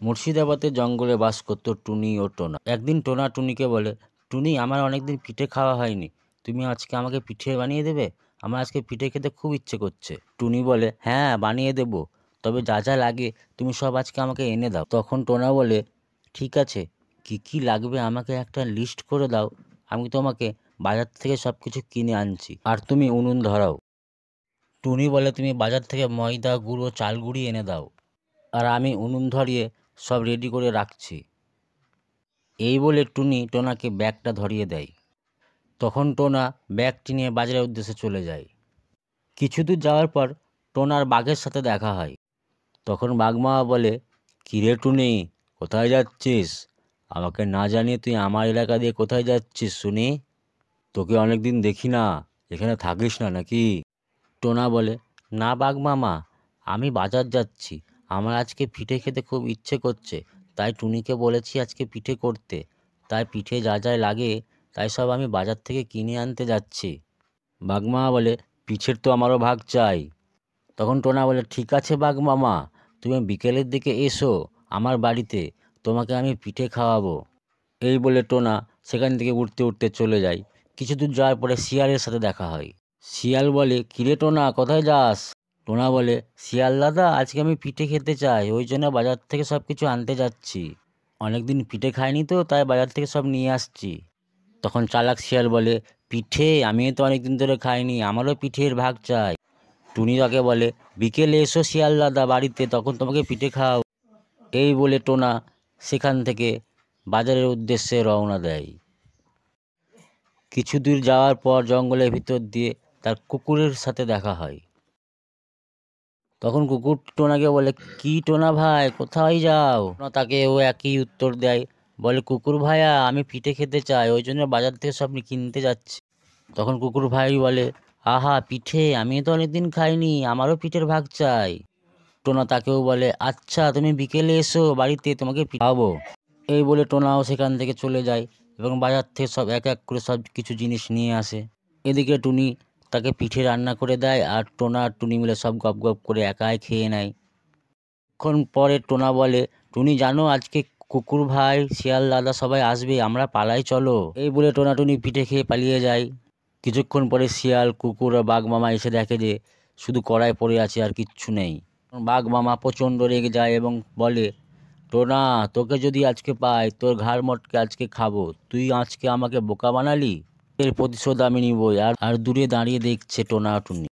মুর্শিদাবাদের জঙ্গলে বাস করতো টুনি ও টোনা। একদিন টোনা টুনিকে বলে, টুনি, আমার অনেকদিন পিঠে খাওয়া হয়নি, তুমি আজকে আমাকে পিঠে বানিয়ে দেবে? আমার আজকে পিঠে খেতে খুব ইচ্ছে করছে। টুনি বলে, হ্যাঁ বানিয়ে দেবো, তবে যা যা লাগে তুমি সব আজকে আমাকে এনে দাও। তখন টোনা বলে, ঠিক আছে, কি কি লাগবে আমাকে একটা লিস্ট করে দাও, আমি তোমাকে বাজার থেকে সব কিছু কিনে আনছি, আর তুমি উনুন ধরাও। টুনি বলে, তুমি বাজার থেকে ময়দা গুঁড়ো চাল গুঁড়ি এনে দাও, আর আমি উনুন ধরিয়ে সব রেডি করে রাখছি। এই বলে টুনি টোনাকে ব্যাগটা ধরিয়ে দেয়। তখন টোনা ব্যাগটি নিয়ে বাজারের উদ্দেশ্যে চলে যায়। কিছু দূর যাওয়ার পর টোনার বাঘের সাথে দেখা হয়। তখন বাঘমামা বলে, কিরে টুনি, কোথায় যাচ্ছিস? আমাকে না জানিয়ে তুই আমার এলাকা দিয়ে কোথায় যাচ্ছিস শুনি? তোকে অনেকদিন দেখি না, এখানে থাকিস না নাকি? টোনা বলে, না বাঘমামা, আমি বাজার যাচ্ছি, আমার আজকে পিঠে খেতে খুব ইচ্ছে করছে, তাই টুনিকে বলেছি আজকে পিঠে করতে, তাই পিঠে যা যা লাগে তাই সব আমি বাজার থেকে কিনে আনতে যাচ্ছি। বাঘমামা বলে, পিঠের তো আমারও ভাগ চাই। তখন টোনা বলে, ঠিক আছে বাঘমামা, তুমি বিকেলের দিকে এসো আমার বাড়িতে, তোমাকে আমি পিঠে খাওয়াবো। এই বলে টোনা সেখান থেকে উঠতে উঠতে চলে যায়। কিছু দূর যাওয়ার পরে শিয়ালের সাথে দেখা হয়। শিয়াল বলে, কিরে টোনা, কোথায় যাস? টোনা বলে, শিয়াল দাদা, আজকে আমি পিঠে খেতে চাই, ওই জন্য বাজার থেকে সব কিছু আনতে যাচ্ছি। অনেকদিন পিঠে খাইনি তো, তাই বাজার থেকে সব নিয়ে আসছি। তখন চালাক শিয়াল বলে, পিঠে আমিও তো অনেকদিন ধরে খাইনি, আমারও পিঠের ভাগ চাই। টুনি তাকে বলে, বিকেলে এসো শিয়াল দাদা বাড়িতে, তখন তোমাকে পিঠে খাও। এই বলে টোনা সেখান থেকে বাজারের উদ্দেশ্যে রওনা দেয়। কিছু দূর যাওয়ার পর জঙ্গলের ভিতর দিয়ে তার কুকুরের সাথে দেখা হয়। তখন কুকুর টোনাকে বলে, কি টোনা ভাই, কোথায় যাও? তাকে ও একই উত্তর দেয়, বলে, কুকুর ভাইয়া, আমি পিঠে খেতে চাই, ওই জন্য বাজার থেকে সব কিনতে যাচ্ছি। তখন কুকুর ভাই বলে, আহা পিঠে, আমি তো অনেকদিন খাইনি, আমারও পিঠের ভাগ চাই। টোনা তাকেও বলে, আচ্ছা তুমি বিকেলে এসো বাড়িতে, তোমাকে খাওয়াবো। এই বলে টোনাও সেখান থেকে চলে যায় এবং বাজার থেকে সব এক এক করে সব কিছু জিনিস নিয়ে আসে। এদিকে টুনি তাকে পিঠে রান্না করে দেয়, আর টোনা আর টুনি মিলে সব গপ গপ করে একাই খেয়ে নেয়। কিছুক্ষণ পরে টোনা বলে, টুনি জানো, আজকে কুকুর ভাই, শিয়াল দাদা সবাই আসবে, আমরা পালাই চলো। এই বলে টোনা টুনি পিঠে খেয়ে পালিয়ে যায়। কিছুক্ষণ পরে শিয়াল, কুকুর আর বাঘ মামা এসে দেখে যে শুধু কড়াই পড়ে আছে আর কিচ্ছু নেই। বাঘ মামা প্রচণ্ড রেগে যায় এবং বলে, টোনা, তোকে যদি আজকে পাই, তোর ঘাড় মটকে আজকে খাবো, তুই আজকে আমাকে বোকা বানালি, এর প্রতিশোধ আমি নিবই। আর দূরে দাঁড়িয়ে দেখছে টোনা টুনি।